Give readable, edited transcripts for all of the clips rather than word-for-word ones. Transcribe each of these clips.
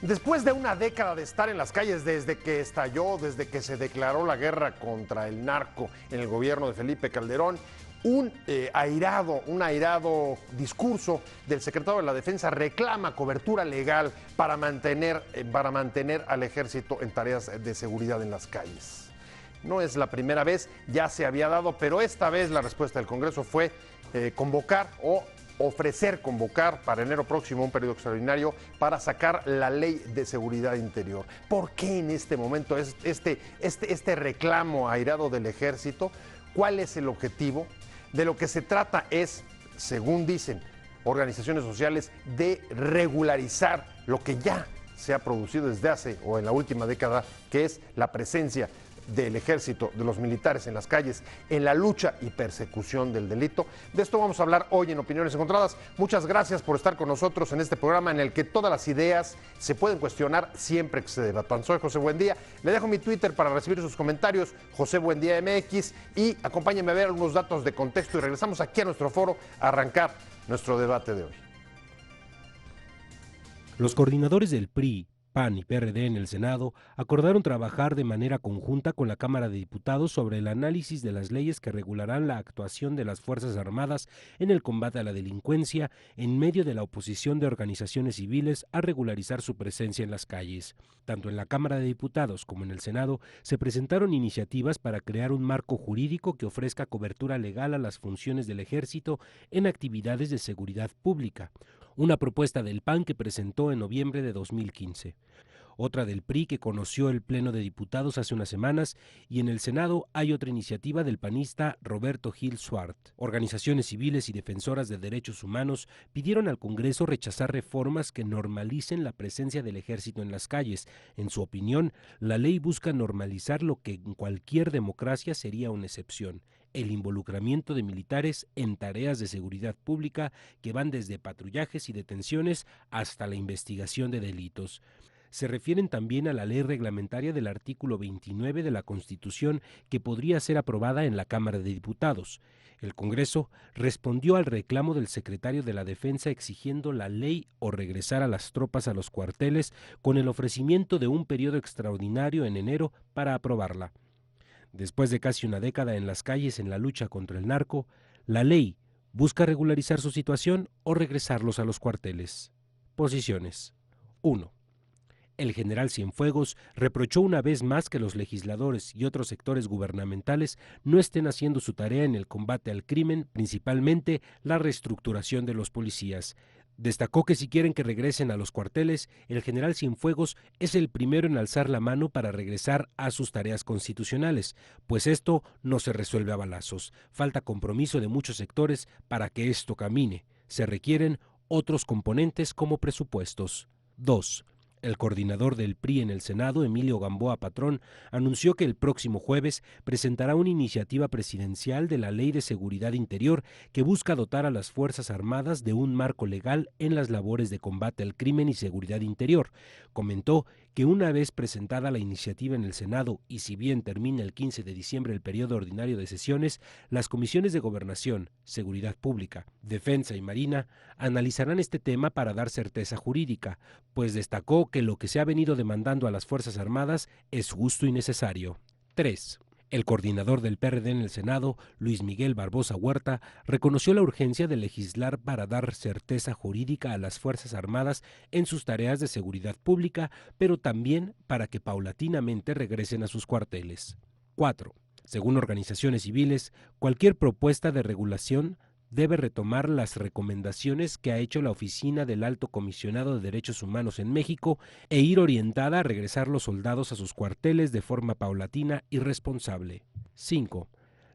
Después de una década de estar en las calles desde que estalló, desde que se declaró la guerra contra el narco en el gobierno de Felipe Calderón, un airado discurso del secretario de la Defensa reclama cobertura legal para mantener al ejército en tareas de seguridad en las calles. No es la primera vez, ya se había dado, pero esta vez la respuesta del Congreso fue ofrecer convocar para enero próximo un periodo extraordinario para sacar la ley de seguridad interior. ¿Por qué en este momento este reclamo airado del ejército? ¿Cuál es el objetivo? De lo que se trata es, según dicen organizaciones sociales, de regularizar lo que ya se ha producido desde hace o en la última década, que es la presencia del ejército, de los militares en las calles, en la lucha y persecución del delito. De esto vamos a hablar hoy en Opiniones Encontradas. Muchas gracias por estar con nosotros en este programa en el que todas las ideas se pueden cuestionar siempre que se debatan. Soy José Buendía, le dejo mi Twitter para recibir sus comentarios, José Buendía MX, y acompáñenme a ver algunos datos de contexto y regresamos aquí a nuestro foro a arrancar nuestro debate de hoy. Los coordinadores del PRI, PAN y PRD en el Senado acordaron trabajar de manera conjunta con la Cámara de Diputados sobre el análisis de las leyes que regularán la actuación de las Fuerzas Armadas en el combate a la delincuencia en medio de la oposición de organizaciones civiles a regularizar su presencia en las calles. Tanto en la Cámara de Diputados como en el Senado se presentaron iniciativas para crear un marco jurídico que ofrezca cobertura legal a las funciones del Ejército en actividades de seguridad pública. Una propuesta del PAN que presentó en noviembre de 2015. Otra del PRI que conoció el Pleno de Diputados hace unas semanas, y en el Senado hay otra iniciativa del panista Roberto Gil Suart. Organizaciones civiles y defensoras de derechos humanos pidieron al Congreso rechazar reformas que normalicen la presencia del ejército en las calles. En su opinión, la ley busca normalizar lo que en cualquier democracia sería una excepción: el involucramiento de militares en tareas de seguridad pública que van desde patrullajes y detenciones hasta la investigación de delitos. Se refieren también a la ley reglamentaria del artículo 29 de la Constitución que podría ser aprobada en la Cámara de Diputados. El Congreso respondió al reclamo del secretario de la Defensa exigiendo la ley o regresar a las tropas a los cuarteles con el ofrecimiento de un periodo extraordinario en enero para aprobarla. Después de casi una década en las calles en la lucha contra el narco, la ley busca regularizar su situación o regresarlos a los cuarteles. Posiciones. 1. El general Cienfuegos reprochó una vez más que los legisladores y otros sectores gubernamentales no estén haciendo su tarea en el combate al crimen, principalmente la reestructuración de los policías. Destacó que si quieren que regresen a los cuarteles, el general Cienfuegos es el primero en alzar la mano para regresar a sus tareas constitucionales, pues esto no se resuelve a balazos. Falta compromiso de muchos sectores para que esto camine. Se requieren otros componentes como presupuestos. 2. El coordinador del PRI en el Senado, Emilio Gamboa Patrón, anunció que el próximo jueves presentará una iniciativa presidencial de la Ley de Seguridad Interior que busca dotar a las Fuerzas Armadas de un marco legal en las labores de combate al crimen y seguridad interior. Comentó que una vez presentada la iniciativa en el Senado y si bien termina el 15 de diciembre el periodo ordinario de sesiones, las comisiones de Gobernación, Seguridad Pública, Defensa y Marina analizarán este tema para dar certeza jurídica, pues destacó que lo que se ha venido demandando a las Fuerzas Armadas es justo y necesario. 3. El coordinador del PRD en el Senado, Luis Miguel Barbosa Huerta, reconoció la urgencia de legislar para dar certeza jurídica a las Fuerzas Armadas en sus tareas de seguridad pública, pero también para que paulatinamente regresen a sus cuarteles. 4. Según organizaciones civiles, cualquier propuesta de regulación debe retomar las recomendaciones que ha hecho la Oficina del Alto Comisionado de Derechos Humanos en México e ir orientada a regresar los soldados a sus cuarteles de forma paulatina y responsable. 5.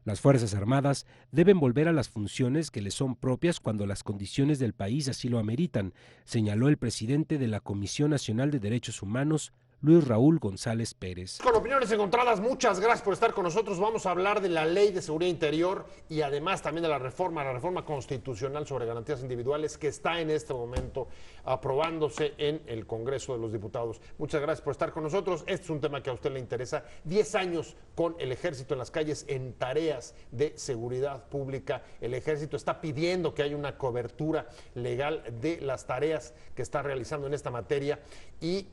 Las Fuerzas Armadas deben volver a las funciones que les son propias cuando las condiciones del país así lo ameritan, señaló el presidente de la Comisión Nacional de Derechos Humanos, Luis Raúl González Pérez. Con opiniones encontradas, muchas gracias por estar con nosotros. Vamos a hablar de la Ley de Seguridad Interior y además también de la reforma constitucional sobre garantías individuales que está en este momento aprobándose en el Congreso de los Diputados. Muchas gracias por estar con nosotros. Este es un tema que a usted le interesa. 10 años con el Ejército en las calles en tareas de seguridad pública. El Ejército está pidiendo que haya una cobertura legal de las tareas que está realizando en esta materia y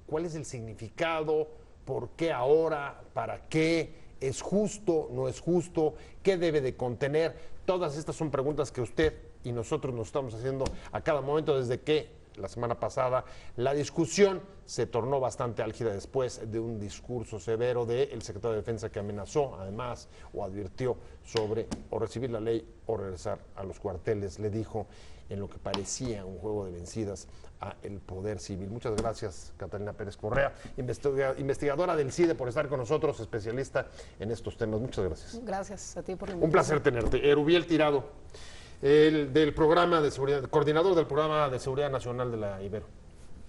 ¿cuál es el significado? ¿Por qué ahora? ¿Para qué? ¿Es justo? ¿No es justo? ¿Qué debe de contener? Todas estas son preguntas que usted y nosotros nos estamos haciendo a cada momento desde que la semana pasada la discusión se tornó bastante álgida después de un discurso severo del secretario de Defensa que amenazó además o advirtió sobre o recibir la ley o regresar a los cuarteles. Le dijo en lo que parecía un juego de vencidas a el poder civil. Muchas gracias, Catalina Pérez Correa, investigadora del CIDE, por estar con nosotros, especialista en estos temas. Muchas gracias. Gracias a ti por la invitación. Un placer tenerte. Erubiel Tirado, del programa de seguridad, coordinador del programa de seguridad nacional de la Ibero.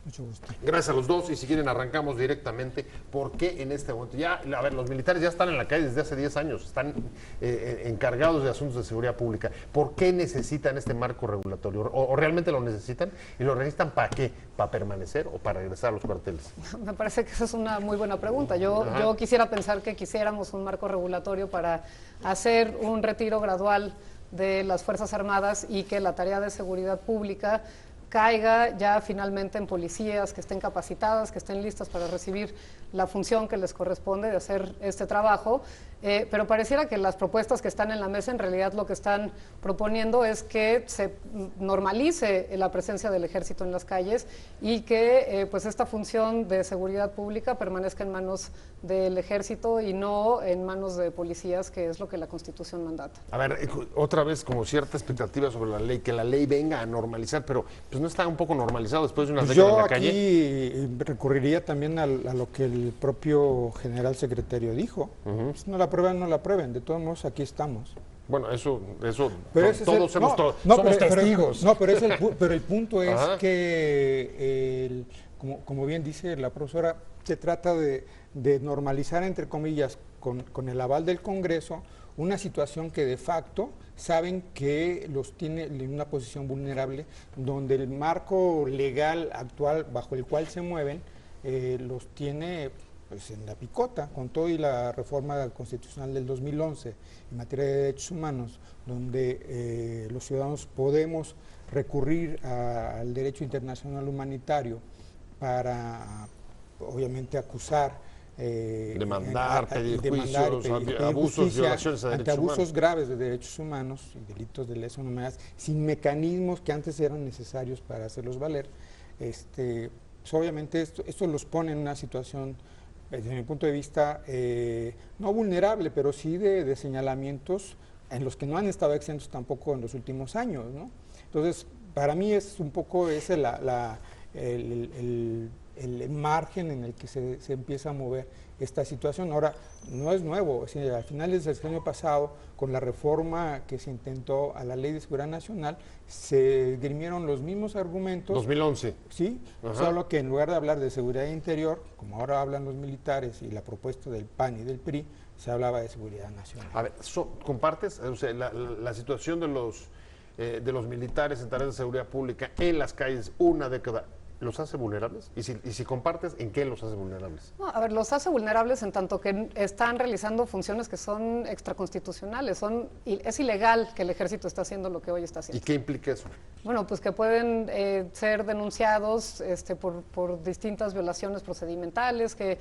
Mucho gusto. Gracias a los dos y si quieren arrancamos directamente. ¿Por qué en este momento? Ya, a ver, los militares ya están en la calle desde hace 10 años, están encargados de asuntos de seguridad pública. ¿Por qué necesitan este marco regulatorio? ¿O realmente lo necesitan? ¿Y lo necesitan para qué? ¿Para permanecer o para regresar a los cuarteles? Me parece que esa es una muy buena pregunta. Yo quisiera pensar que quisiéramos un marco regulatorio para hacer un retiro gradual de las Fuerzas Armadas y que la tarea de seguridad pública caiga ya finalmente en policías que estén capacitadas, que estén listas para recibir la función que les corresponde de hacer este trabajo, pero pareciera que las propuestas que están en la mesa en realidad lo que están proponiendo es que se normalice la presencia del ejército en las calles y que pues esta función de seguridad pública permanezca en manos del ejército y no en manos de policías, que es lo que la Constitución mandata. A ver, otra vez como cierta expectativa sobre la ley, que la ley venga a normalizar, pero pues no está un poco normalizado después de unas décadas en la calle. Yo aquí recurriría también a lo que el propio general secretario dijo. Si no la prueban, no la prueben. De todos modos, aquí estamos. Bueno, eso pero todos somos testigos. Pero el punto es que, como bien dice la profesora, se trata de normalizar, entre comillas, con el aval del Congreso, una situación que de facto saben que los tiene en una posición vulnerable, donde el marco legal actual bajo el cual se mueven los tiene pues en la picota, con todo y la reforma constitucional del 2011 en materia de derechos humanos, donde los ciudadanos podemos recurrir al derecho internacional humanitario para, obviamente, acusar, demandar, pedir juicios, abusos, violaciones a derechos humanos, abusos graves de derechos humanos y delitos de lesa humanidad, sin mecanismos que antes eran necesarios para hacerlos valer. Pues obviamente esto los pone en una situación, desde mi punto de vista, no vulnerable, pero sí de señalamientos en los que no han estado exentos tampoco en los últimos años, ¿no? Entonces, para mí es un poco ese el margen en el que se empieza a mover esta situación. Ahora, no es nuevo, al finales del año pasado, con la reforma que se intentó a la Ley de Seguridad Nacional, se dirimieron los mismos argumentos. 2011. Sí, solo que en lugar de hablar de seguridad interior, como ahora hablan los militares y la propuesta del PAN y del PRI, se hablaba de seguridad nacional. A ver, ¿compartes la situación de los militares en tareas de seguridad pública en las calles una década? ¿Los hace vulnerables? Y si compartes, ¿en qué los hace vulnerables? No, a ver, los hace vulnerables en tanto que están realizando funciones que son extraconstitucionales. Es ilegal que el ejército está haciendo lo que hoy está haciendo. ¿Y qué implica eso? Bueno, pues que pueden ser denunciados por distintas violaciones procedimentales, que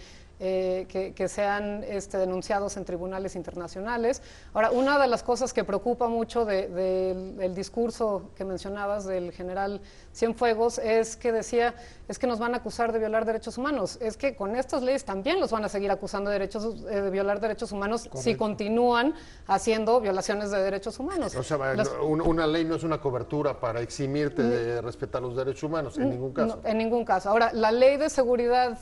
sean denunciados en tribunales internacionales. Ahora, una de las cosas que preocupa mucho del discurso que mencionabas del general Cienfuegos es que decía, es que nos van a acusar de violar derechos humanos. Es que con estas leyes también los van a seguir acusando de violar derechos humanos. Correcto. Si continúan haciendo violaciones de derechos humanos. O sea, una ley no es una cobertura para eximirte de respetar los derechos humanos, en ningún caso. No, en ningún caso. Ahora, la ley de seguridad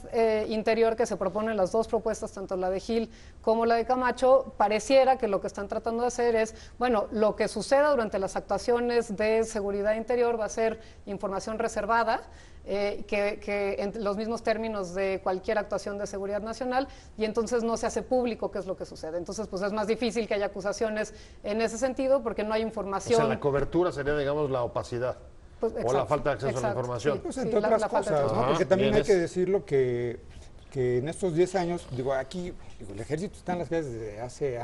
interior que se propone, las dos propuestas, tanto la de Gil como la de Camacho, pareciera que lo que están tratando de hacer es, bueno, lo que suceda durante las actuaciones de seguridad interior va a ser información reservada, que en los mismos términos de cualquier actuación de seguridad nacional, y entonces no se hace público qué es lo que sucede. Entonces, pues es más difícil que haya acusaciones en ese sentido porque no hay información. O sea, la cobertura sería, digamos, la opacidad. Pues, o la falta de acceso a la información. Sí, pues entre otras cosas, ¿no? Porque también hay que decirlo que en estos 10 años, aquí el ejército está en las calles desde hace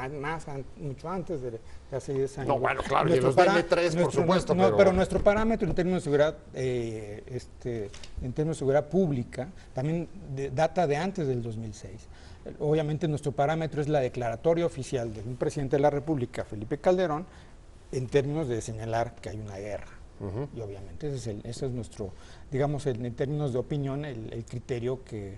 mucho antes de hace 10 años. No, bueno, claro, y los DN3, por supuesto. Pero nuestro parámetro en términos de seguridad, en términos de seguridad pública, también data de antes del 2006. Obviamente nuestro parámetro es la declaratoria oficial de un presidente de la República, Felipe Calderón, en términos de señalar que hay una guerra. Y obviamente ese es nuestro, digamos, en términos de opinión, el criterio que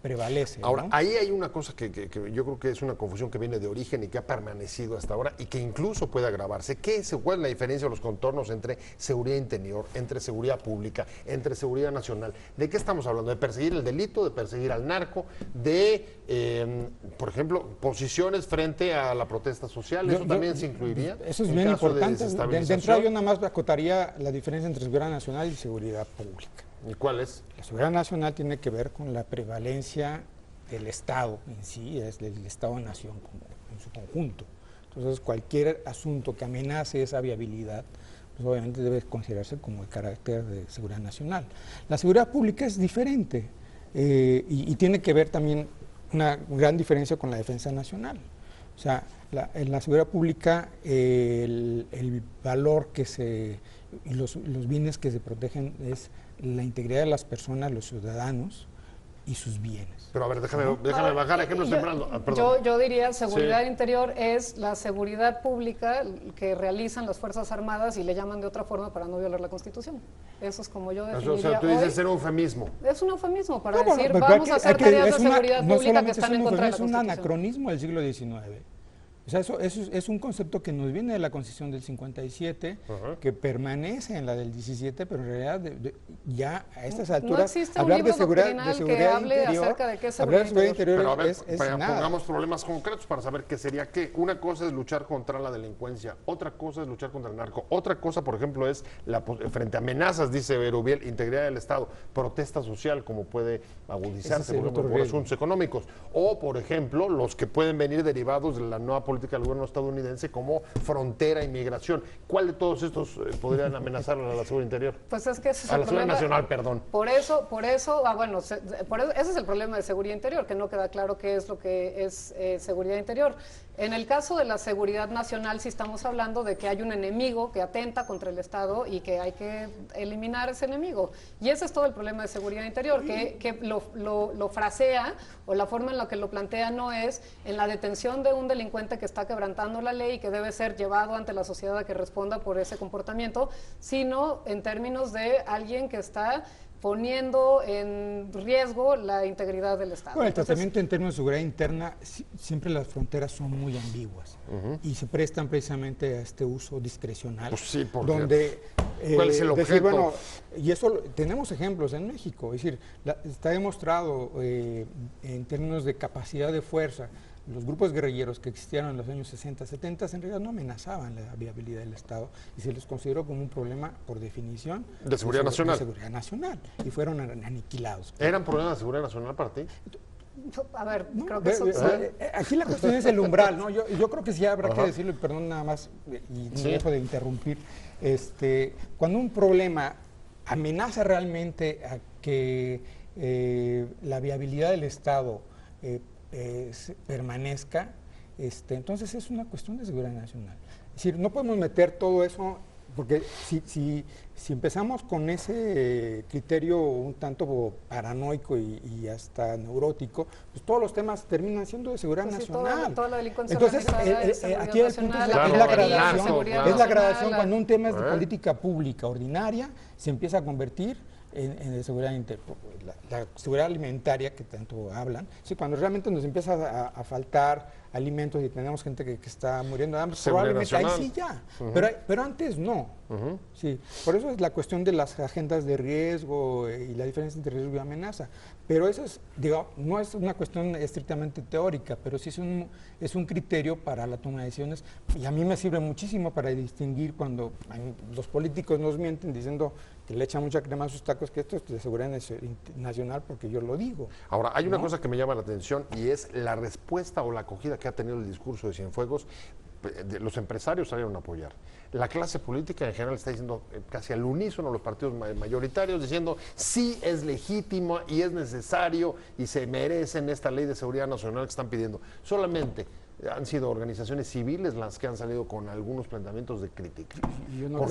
prevalece. Ahora, ¿no? ahí hay una cosa que yo creo que es una confusión que viene de origen y que ha permanecido hasta ahora y que incluso puede agravarse. ¿Cuál es la diferencia o los contornos entre seguridad interior, entre seguridad pública, entre seguridad nacional? ¿De qué estamos hablando? ¿De perseguir el delito, de perseguir al narco, de, por ejemplo, posiciones frente a la protesta social? ¿Eso también se incluiría? Eso es bien importante. De entrada yo nada más acotaría la diferencia entre seguridad nacional y seguridad pública. ¿Y cuál es? La seguridad nacional tiene que ver con la prevalencia del Estado en sí, es del Estado-nación en su conjunto. Entonces, cualquier asunto que amenace esa viabilidad, pues obviamente debe considerarse como de carácter de seguridad nacional. La seguridad pública es diferente y tiene que ver también una gran diferencia con la defensa nacional. O sea, en la seguridad pública el valor y los bienes que se protegen es la integridad de las personas, los ciudadanos y sus bienes. Pero a ver, déjame bajar ejemplos tempranos. Yo diría seguridad interior es la seguridad pública que realizan las Fuerzas Armadas y le llaman de otra forma para no violar la Constitución. Eso es como yo definiría. O sea, tú dices ser un eufemismo. Es un eufemismo para decir vamos a hacer tareas de seguridad pública que están en contra de la Constitución. Es un anacronismo del siglo XIX. O sea, eso es un concepto que nos viene de la Constitución del 57, que permanece en la del 17, pero en realidad ya a estas alturas hablar de seguridad interior, pero a ver, es pongamos problemas concretos para saber qué sería qué. Una cosa es luchar contra la delincuencia, otra cosa es luchar contra el narco, otra cosa, por ejemplo, es frente a amenazas, dice Berubiel, integridad del Estado, protesta social, como puede agudizarse, por ejemplo, por asuntos económicos, o, por ejemplo, los que pueden venir derivados de la nueva política del gobierno estadounidense como frontera, inmigración. ¿Cuál de todos estos podrían amenazar a la seguridad interior? Pues es que ese es a el la seguridad nacional, perdón. Por eso, ese es el problema de seguridad interior, que no queda claro qué es lo que es seguridad interior. En el caso de la seguridad nacional, sí estamos hablando de que hay un enemigo que atenta contra el Estado y que hay que eliminar ese enemigo. Y ese es todo el problema de seguridad interior, que lo frasea, o la forma en la que lo plantea no es en la detención de un delincuente que está quebrantando la ley y que debe ser llevado ante la sociedad a que responda por ese comportamiento, sino en términos de alguien que está poniendo en riesgo la integridad del Estado. Bueno, el tratamiento en términos de seguridad interna, siempre las fronteras son muy ambiguas y se prestan precisamente a este uso discrecional. Pues sí, porque donde ¿cuál es el objeto? decir, bueno, y eso tenemos ejemplos en México, es decir, está demostrado en términos de capacidad de fuerza. Los grupos guerrilleros que existieron en los años 60, 70 en realidad no amenazaban la viabilidad del Estado y se les consideró como un problema, por definición, de seguridad nacional. De seguridad nacional, y fueron aniquilados. ¿Eran problemas de seguridad nacional para ti? A ver, creo que eso... Aquí la cuestión es el umbral, ¿no? Yo creo que sí habrá que decirlo, y perdón nada más, y no dejo de interrumpir. Cuando un problema amenaza realmente a que la viabilidad del Estado permanezca, entonces es una cuestión de seguridad nacional. Es decir, no podemos meter todo eso, porque si empezamos con ese criterio un tanto paranoico y hasta neurótico, pues todos los temas terminan siendo de seguridad nacional. Toda la delincuencia entonces, aquí el punto es la gradación cuando un tema es de política pública ordinaria, se empieza a convertir en seguridad la seguridad alimentaria que tanto hablan, sí, cuando realmente nos empieza a faltar alimentos y tenemos gente que está muriendo de hambre, probablemente ahí sí ya, pero antes no. Sí, por eso es la cuestión de las agendas de riesgo y la diferencia entre riesgo y amenaza. Pero eso es, no es una cuestión estrictamente teórica, pero sí es un criterio para la toma de decisiones, y a mí me sirve muchísimo para distinguir cuando los políticos nos mienten diciendo que le echa mucha crema a sus tacos, que esto es de seguridad nacional porque yo lo digo. Ahora, hay una cosa que me llama la atención y es la respuesta o la acogida que ha tenido el discurso de Cienfuegos. Los empresarios salieron a apoyar. La clase política en general está diciendo casi al unísono, los partidos mayoritarios, diciendo sí es legítimo y es necesario y se merecen esta ley de seguridad nacional que están pidiendo. Solamente han sido organizaciones civiles las que han salido con algunos planteamientos de crítica. Y uno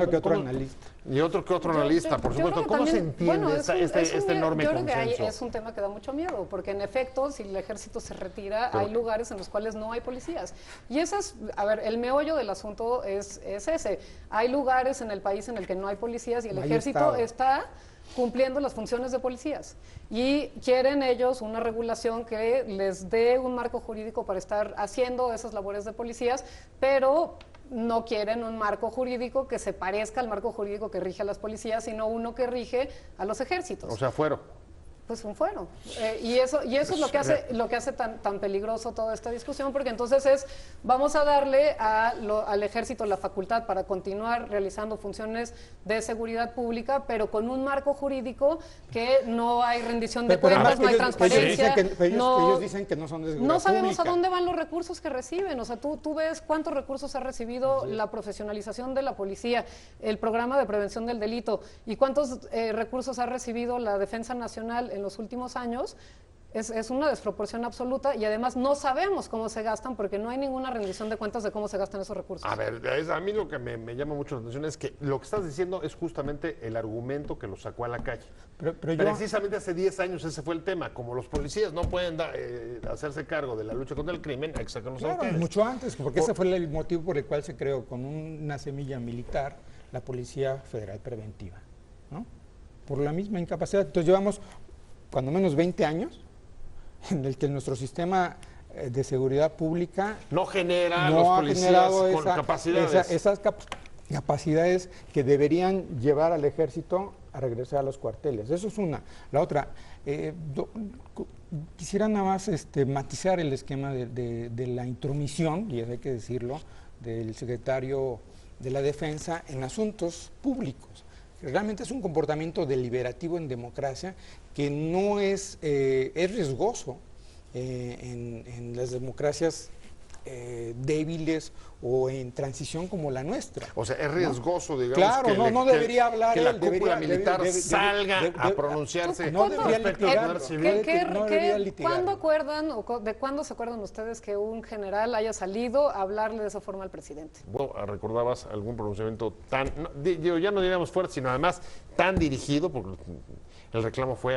que otro analista. Y otro que otro analista, por supuesto. ¿Cómo se entiende este enorme consenso? Yo creo que es un tema que da mucho miedo, porque en efecto, si el ejército se retira, hay lugares en los cuales no hay policías. Y ese es, a ver, el meollo del asunto es ese. Hay lugares en el país en el que no hay policías y el ejército está cumpliendo las funciones de policías. Y quieren ellos una regulación que les dé un marco jurídico para estar haciendo esas labores de policías, pero no quieren un marco jurídico que se parezca al marco jurídico que rige a las policías, sino uno que rige a los ejércitos. O sea, fuero. Pues un fuero. Y eso es lo que hace tan peligroso toda esta discusión, porque entonces vamos a darle al ejército la facultad para continuar realizando funciones de seguridad pública, pero con un marco jurídico que no hay rendición de cuentas, no hay transparencia. Ellos dicen que no son de seguridad No sabemos pública. a dónde van los recursos que reciben. O sea, tú ves cuántos recursos ha recibido la profesionalización de la policía, el programa de prevención del delito, y cuántos recursos ha recibido la Defensa Nacional en los últimos años. Es una desproporción absoluta y además no sabemos cómo se gastan porque no hay ninguna rendición de cuentas de cómo se gastan esos recursos. A ver, a mí lo que me llama mucho la atención es que lo que estás diciendo es justamente el argumento que lo sacó a la calle. Pero precisamente hace 10 años ese fue el tema. Como los policías no pueden hacerse cargo de la lucha contra el crimen, hay que sacarlos a ustedes. Mucho antes, porque ese fue el motivo por el cual se creó con una semilla militar la Policía Federal Preventiva, ¿no? Por la misma incapacidad. Entonces llevamos cuando menos 20 años en el que nuestro sistema de seguridad pública no genera los policías con capacidades. Esas capacidades que deberían llevar al ejército a regresar a los cuarteles. Eso es una. La otra, quisiera nada más matizar el esquema de la intromisión, y eso hay que decirlo, del secretario de la Defensa en asuntos públicos. Realmente es un comportamiento deliberativo en democracia que no es riesgoso en las democracias débiles o en transición como la nuestra. O sea, es riesgoso, ¿no? digamos, claro, no debería hablar que la cúpula militar salga a pronunciarse respecto al poder civil. ¿Cuándo acuerdan o de cuándo se acuerdan ustedes que un general haya salido a hablarle de esa forma al presidente? Bueno, ¿recordabas algún pronunciamiento tan, ya no diríamos fuerte, sino además tan dirigido, porque el reclamo fue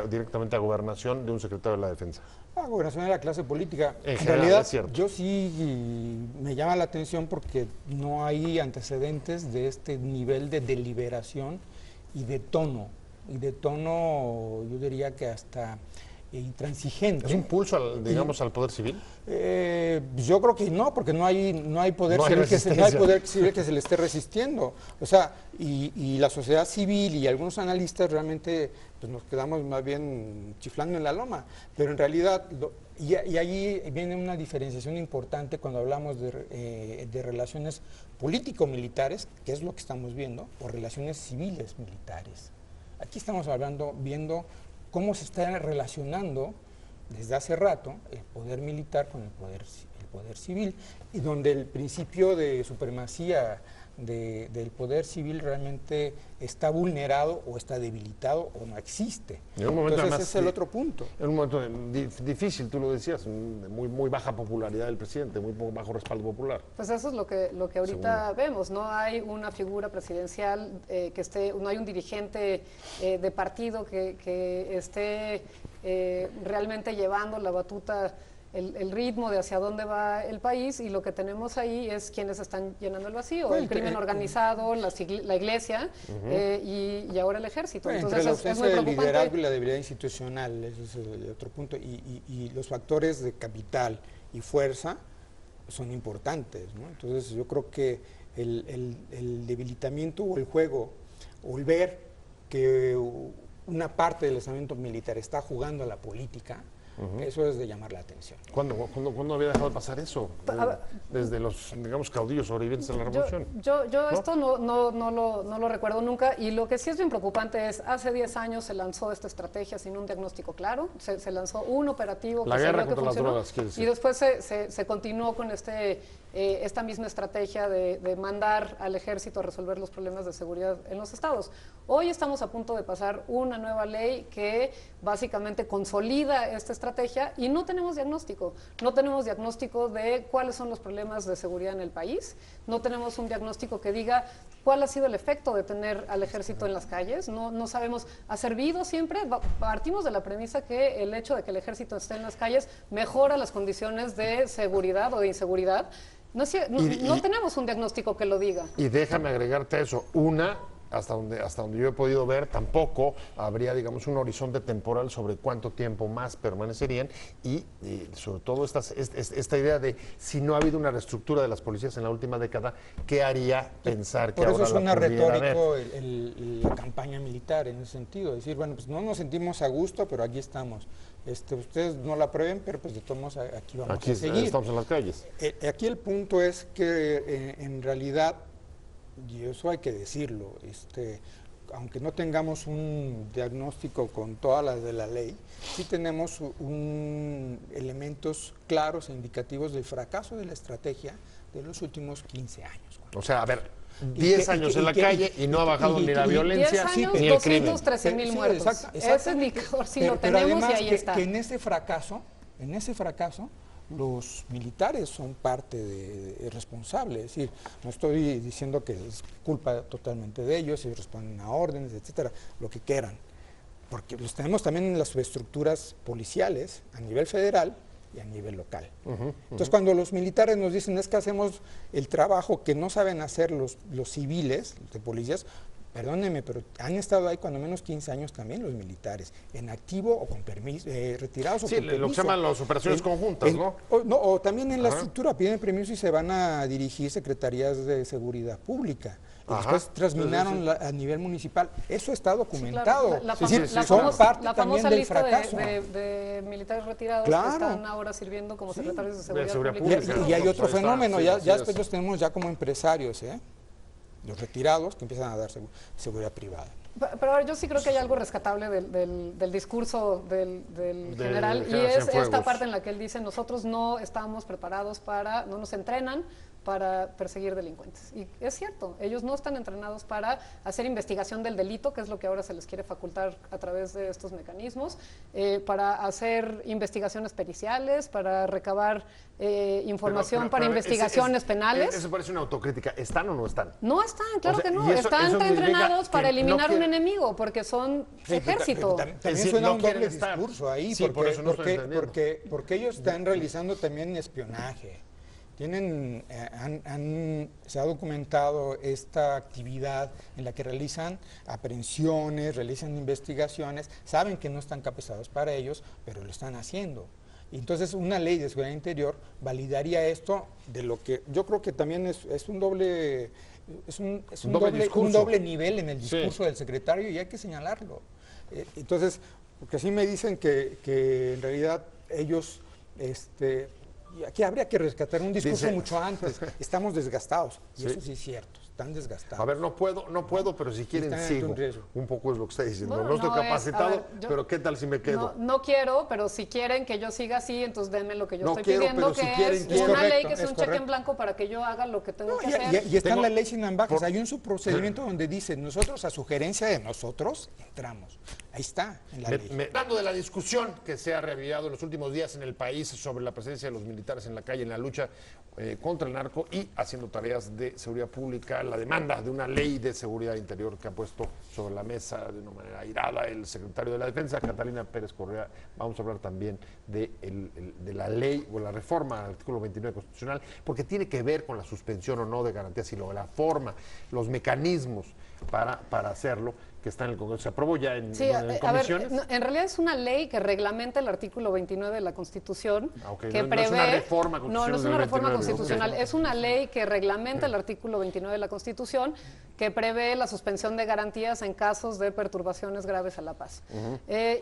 directamente a Gobernación de un secretario de la Defensa? La gobernación de la clase política. En general, realidad, es cierto. Yo sí me llama la atención porque no hay antecedentes de este nivel de deliberación y de tono, yo diría que hasta intransigente. ¿Es un pulso, al poder civil? Yo creo que no, porque no hay poder civil que se le esté resistiendo. O sea, y la sociedad civil y algunos analistas realmente pues nos quedamos más bien chiflando en la loma. Pero en realidad, y allí viene una diferenciación importante cuando hablamos de relaciones político-militares, que es lo que estamos viendo, o relaciones civiles militares. Aquí estamos viendo cómo se está relacionando desde hace rato el poder militar con el poder civil, y donde el principio de supremacía del poder civil realmente está vulnerado o está debilitado o no existe. Entonces ese es el otro punto. En un momento difícil, tú lo decías, muy baja popularidad del presidente, muy bajo respaldo popular. Pues eso es lo que ahorita vemos. No hay una figura presidencial no hay un dirigente de partido que esté realmente llevando la batuta, el ritmo de hacia dónde va el país, y lo que tenemos ahí es quienes están llenando el vacío, el crimen organizado, la iglesia y ahora el ejército. Entonces entre la ausencia del liderazgo y la debilidad institucional, ese es el otro punto, y los factores de capital y fuerza son importantes, ¿no? Entonces yo creo que el debilitamiento o el juego, o el ver que una parte del estamento militar está jugando a la política, Eso es de llamar la atención. ¿Cuándo había dejado de pasar eso? Desde los, digamos, caudillos sobrevivientes de la Revolución. Yo esto no lo recuerdo nunca, y lo que sí es bien preocupante es, hace 10 años se lanzó esta estrategia sin un diagnóstico claro, se lanzó un operativo la que guerra se vio que contra las funcionó, drogas, quiere decir. y después se continuó con esta misma estrategia de mandar al ejército a resolver los problemas de seguridad en los estados. Hoy estamos a punto de pasar una nueva ley que básicamente consolida esta estrategia y no tenemos diagnóstico. No tenemos diagnóstico de cuáles son los problemas de seguridad en el país, no tenemos un diagnóstico que diga cuál ha sido el efecto de tener al ejército en las calles, no sabemos, ¿ha servido siempre? Partimos de la premisa que el hecho de que el ejército esté en las calles mejora las condiciones de seguridad o de inseguridad. No tenemos un diagnóstico que lo diga. Y déjame agregarte a eso, hasta donde yo he podido ver, tampoco habría, digamos, un horizonte temporal sobre cuánto tiempo más permanecerían y sobre todo esta idea de si no ha habido una reestructura de las policías en la última década, ¿qué haría pensar que ahora la Por eso suena retórico haber? la campaña militar en ese sentido, decir, bueno, pues no nos sentimos a gusto, pero aquí estamos. Ustedes no la aprueben, pero pues de todos modos aquí vamos a seguir. Estamos en las calles. Aquí el punto es que en realidad, y eso hay que decirlo, aunque no tengamos un diagnóstico con todas las de la ley, sí tenemos elementos claros e indicativos del fracaso de la estrategia de los últimos 15 años. O sea, a ver, 10 años en la calle y no ha bajado ni la violencia 10 años, ni el crimen. 213,000 muertos. Ese indicador sí lo tenemos, además y ahí está. Que en ese fracaso, los militares son parte responsable, es decir, no estoy diciendo que es culpa totalmente de ellos, ellos responden a órdenes, etcétera, lo que quieran, porque los tenemos también en las subestructuras policiales a nivel federal y a nivel local. Entonces, cuando los militares nos dicen es que hacemos el trabajo que no saben hacer los civiles, los de policías, perdónenme, pero han estado ahí cuando menos 15 años también los militares, en activo o con permiso, retirados o con permiso. Sí, lo que se llaman las operaciones conjuntas, ¿no? O también en la estructura, piden permiso y se van a dirigir secretarías de seguridad pública. Y después transminaron a nivel municipal. Eso está documentado. Sí, claro. Son parte la también famosa del lista fracaso. de militares retirados que están ahora sirviendo como secretarios de seguridad pública. Y hay otro fenómeno, ya después los tenemos ya como empresarios, los retirados que empiezan a dar seguridad privada. Pero ahora yo sí creo que hay algo rescatable del discurso del general, y es esta parte en la que él dice: nosotros no estamos preparados no nos entrenan para perseguir delincuentes. Y es cierto, ellos no están entrenados para hacer investigación del delito, que es lo que ahora se les quiere facultar a través de estos mecanismos, para hacer investigaciones periciales, para recabar información para investigaciones penales. Eso parece una autocrítica. ¿Están o no están? No están, claro que no. Están entrenados para eliminar un enemigo, porque son ejército. También suena un doble discurso ahí, porque ellos están realizando también espionaje. Se ha documentado esta actividad en la que realizan aprehensiones, realizan investigaciones, saben que no están capacitados para ellos, pero lo están haciendo. Y entonces una ley de seguridad interior validaría esto, de lo que yo creo que también es un doble, un doble nivel en el discurso del secretario, y hay que señalarlo. Entonces, porque así me dicen que en realidad ellos... Y aquí habría que rescatar un discurso mucho antes. Estamos desgastados, y eso sí es cierto, están desgastados. A ver, no puedo, pero si quieren sigo. Un poco es lo que está diciendo. Bueno, no estoy capacitado, pero ¿qué tal si me quedo? No quiero, pero si quieren que yo siga así, entonces denme lo que yo estoy quiero, pidiendo, pero que si es quieren, una ley que es un cheque en blanco para que yo haga lo que tengo que hacer. Y está en la ley sin ambajes. Hay un subprocedimiento donde dice: nosotros, a sugerencia de nosotros, entramos. Ahí está, en la ley. Hablando de la discusión que se ha reavivado en los últimos días en el país sobre la presencia de los militares en la calle, en la lucha contra el narco y haciendo tareas de seguridad pública, la demanda de una ley de seguridad interior que ha puesto sobre la mesa de una manera airada el secretario de la Defensa, Catalina Pérez Correa. Vamos a hablar también de la ley o la reforma al artículo 29 constitucional, porque tiene que ver con la suspensión o no de garantías, sino la forma, los mecanismos para hacerlo, que está en el Congreso. ¿Se aprobó ya en A comisiones? ver, en realidad es una ley que reglamenta el artículo 29 de la Constitución, que prevé... No es una reforma constitucional. No, no es una reforma 29, constitucional, okay. Es una ley que reglamenta el artículo 29 de la Constitución, que prevé la suspensión de garantías en casos de perturbaciones graves a la paz.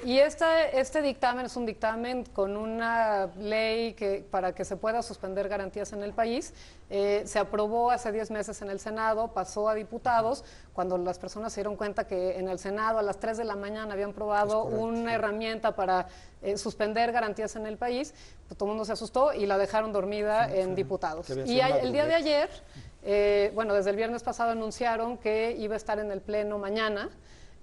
Y este dictamen es un dictamen con una ley para que se pueda suspender garantías en el país. Se aprobó hace 10 meses en el Senado, pasó a diputados, cuando las personas se dieron cuenta que en el Senado a las 3 de la mañana habían aprobado una herramienta para suspender garantías en el país, pues todo el mundo se asustó y la dejaron dormida en diputados. Y el día de ayer, desde el viernes pasado anunciaron que iba a estar en el Pleno mañana.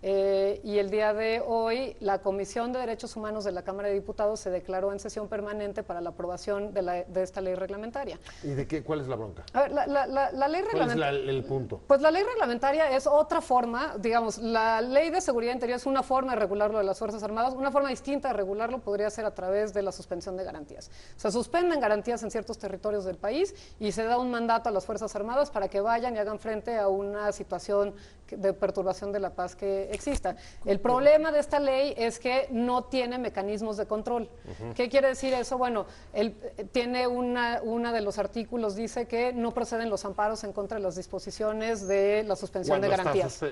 Y el día de hoy la Comisión de Derechos Humanos de la Cámara de Diputados se declaró en sesión permanente para la aprobación de esta ley reglamentaria. ¿Y de qué? ¿Cuál es la bronca? A ver, la ley reglamentaria... ¿Cuál es el punto? Pues la ley reglamentaria es otra forma, digamos, la ley de seguridad interior es una forma de regularlo de las Fuerzas Armadas, una forma distinta de regularlo podría ser a través de la suspensión de garantías. Se suspenden garantías en ciertos territorios del país y se da un mandato a las Fuerzas Armadas para que vayan y hagan frente a una situación de perturbación de la paz que exista. El problema de esta ley es que no tiene mecanismos de control. ¿Qué quiere decir eso? Bueno, tiene una de los artículos, dice que no proceden los amparos en contra de las disposiciones de la suspensión de garantías.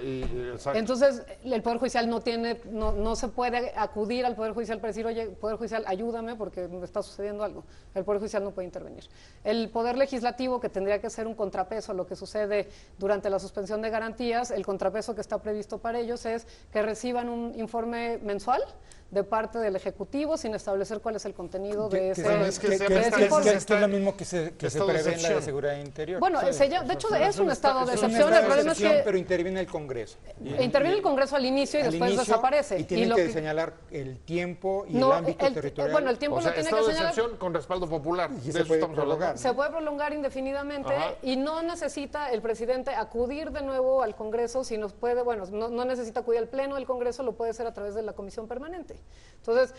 Entonces, el Poder Judicial no se puede acudir al Poder Judicial para decir, oye, Poder Judicial, ayúdame porque me está sucediendo algo. El Poder Judicial no puede intervenir. El Poder Legislativo, que tendría que ser un contrapeso a lo que sucede durante la suspensión de garantías, el contrapeso que está previsto para ellos es que reciban un informe mensual de parte del Ejecutivo sin establecer cuál es el contenido de ese informe. Esto es lo mismo que se prevé en la de seguridad interior. Bueno, de hecho es un estado de excepción. El problema es que pero interviene el Congreso. Interviene el Congreso al inicio y después desaparece. Y tiene que señalar el tiempo y el ámbito territorial. Bueno, el tiempo lo tiene que señalar. Estado de excepción con respaldo popular. Y se puede prolongar. Se puede prolongar indefinidamente y no necesita el presidente acudir de nuevo al Congreso, si nos puede, bueno, no necesita acudir al Pleno del Congreso, lo puede hacer a través de la Comisión Permanente. Entonces,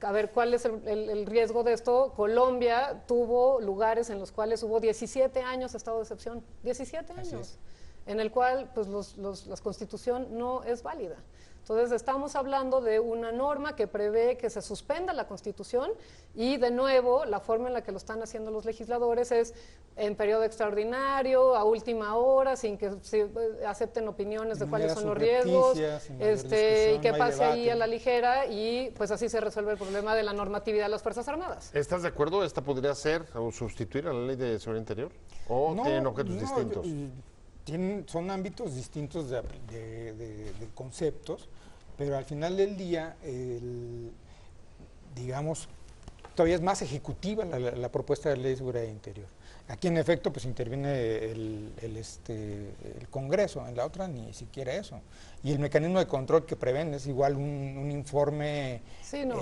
a ver, ¿cuál es el riesgo de esto? Colombia tuvo lugares en los cuales hubo 17 años de estado de excepción, 17 años, en el cual pues la Constitución no es válida. Entonces, estamos hablando de una norma que prevé que se suspenda la Constitución y, de nuevo, la forma en la que lo están haciendo los legisladores es en periodo extraordinario, a última hora, sin que se acepten opiniones de cuáles son los riesgos, y que pase ahí a la ligera y pues así se resuelve el problema de la normatividad de las Fuerzas Armadas. ¿Estás de acuerdo? ¿Esta podría ser o sustituir a la Ley de Seguridad Interior? ¿O tienen objetos distintos? Son ámbitos distintos de conceptos, pero al final del día, digamos, todavía es más ejecutiva la propuesta de ley de seguridad interior. Aquí, en efecto, pues interviene el Congreso, en la otra ni siquiera eso. Y el mecanismo de control que prevén es igual un informe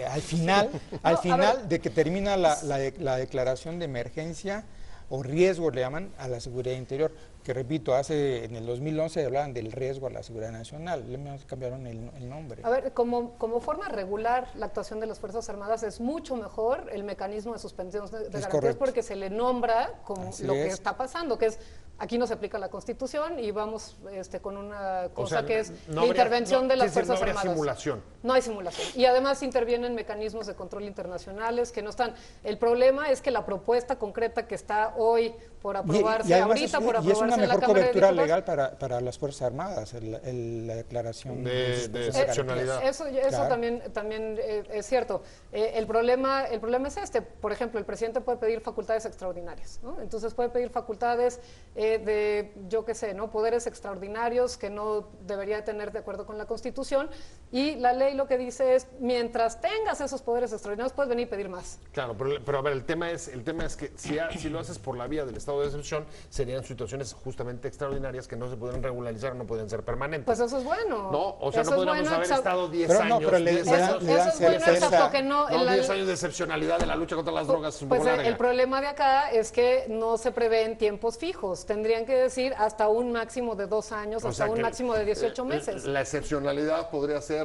al final de que termina la declaración de emergencia o riesgo, le llaman, a la seguridad interior, que repito, en el 2011 hablaban del riesgo a la seguridad nacional, le cambiaron el nombre. A ver, como forma de regular la actuación de las Fuerzas Armadas es mucho mejor el mecanismo de suspensión de garantías porque se le nombra como que está pasando, que es aquí no se aplica la Constitución y vamos con una cosa que es la intervención de las Fuerzas Armadas. No hay simulación. No hay simulación. Y además intervienen mecanismos de control internacionales que no están. El problema es que la propuesta concreta que está hoy por aprobarse, ahorita por aprobarse en la Cámara de Diputados. Y es una mejor cobertura legal para las Fuerzas Armadas, la declaración de excepcionalidad. Eso claro. también es cierto. El problema es por ejemplo, el presidente puede pedir facultades extraordinarias, ¿no? Entonces puede pedir facultades de, yo qué sé, ¿no? Poderes extraordinarios que no debería tener de acuerdo con la Constitución, y la ley lo que dice es, mientras tengas esos poderes extraordinarios, puedes venir y pedir más. Claro, pero a ver, el tema es que si lo haces por la vía del estado de excepción, serían situaciones justamente extraordinarias que no se pueden regularizar, no pueden ser permanentes. Pues eso es bueno. No, o sea, no podríamos haber estado 10 años. No, pero le dan 10 años de excepcionalidad de la lucha contra las drogas. Pues el problema de acá es que no se prevén tiempos fijos. Tendrían que decir hasta un máximo de 2 años, hasta un máximo de 18 meses. La excepcionalidad podría ser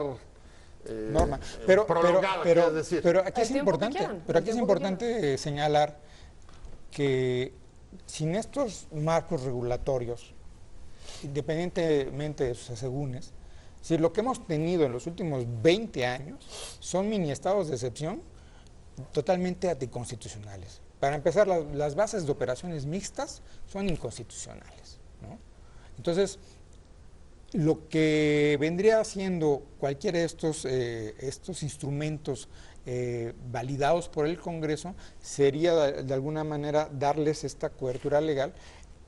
norma, pero decir. Pero aquí es importante, señalar que sin estos marcos regulatorios, independientemente de sus asegúnes, Si lo que hemos tenido en los últimos 20 años son mini estados de excepción totalmente anticonstitucionales. Para empezar, las bases de operaciones mixtas son inconstitucionales, ¿no? Entonces, lo que vendría siendo cualquiera de estos instrumentos validados por el Congreso sería de alguna manera darles esta cobertura legal,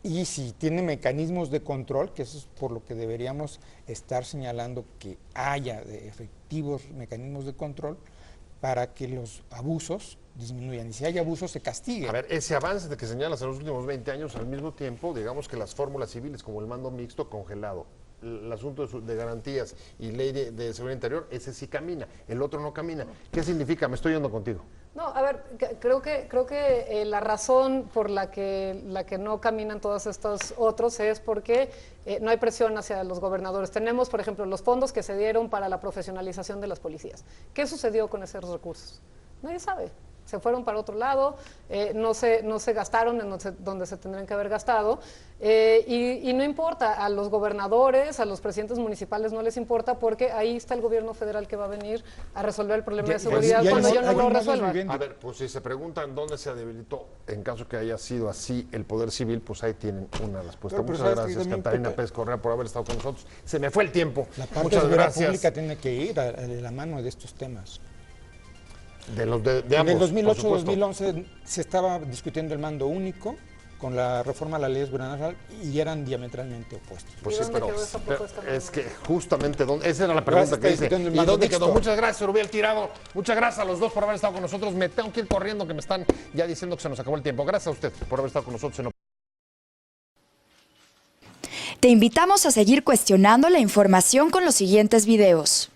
y si tiene mecanismos de control, que eso es por lo que deberíamos estar señalando que haya de efectivos mecanismos de control para que los abusos disminuyan, y si hay abusos se castiguen. A ver, ese avance de que señalas en los últimos 20 años, al mismo tiempo, digamos que las fórmulas civiles como el mando mixto congelado, el asunto de garantías y ley de seguridad interior, ese sí camina, el otro no camina. ¿Qué significa? Me estoy yendo contigo. No, a ver, creo que la razón por la que no caminan todos estos otros es porque no hay presión hacia los gobernadores. Tenemos, por ejemplo, los fondos que se dieron para la profesionalización de las policías. ¿Qué sucedió con esos recursos? Nadie sabe. Se fueron para otro lado, no se gastaron en donde se tendrían que haber gastado, y no importa, a los gobernadores, a los presidentes municipales no les importa, porque ahí está el gobierno federal que va a venir a resolver el problema de seguridad cuando yo no lo resuelva. A ver, pues si se preguntan dónde se debilitó, en caso que haya sido así el Poder Civil, pues ahí tienen una respuesta. Muchas gracias, Catarina Pérez Correa, por haber estado con nosotros. Se me fue el tiempo. La parte Muchas de la gracias. pública tiene que ir a la mano de estos temas. De ambos, en el 2008-2011 se estaba discutiendo el mando único con la reforma a la ley gubernamental y eran diametralmente opuestos. Pues ¿Y sí, dónde pero quedó esa propuesta? es que justamente, esa era la pregunta que hice. ¿Y dónde quedó? Muchas gracias, Urubiel Tirado. Muchas gracias a los dos por haber estado con nosotros. Me tengo que ir corriendo, que me están ya diciendo que se nos acabó el tiempo. Gracias a usted por haber estado con nosotros. Te invitamos a seguir cuestionando la información con los siguientes videos.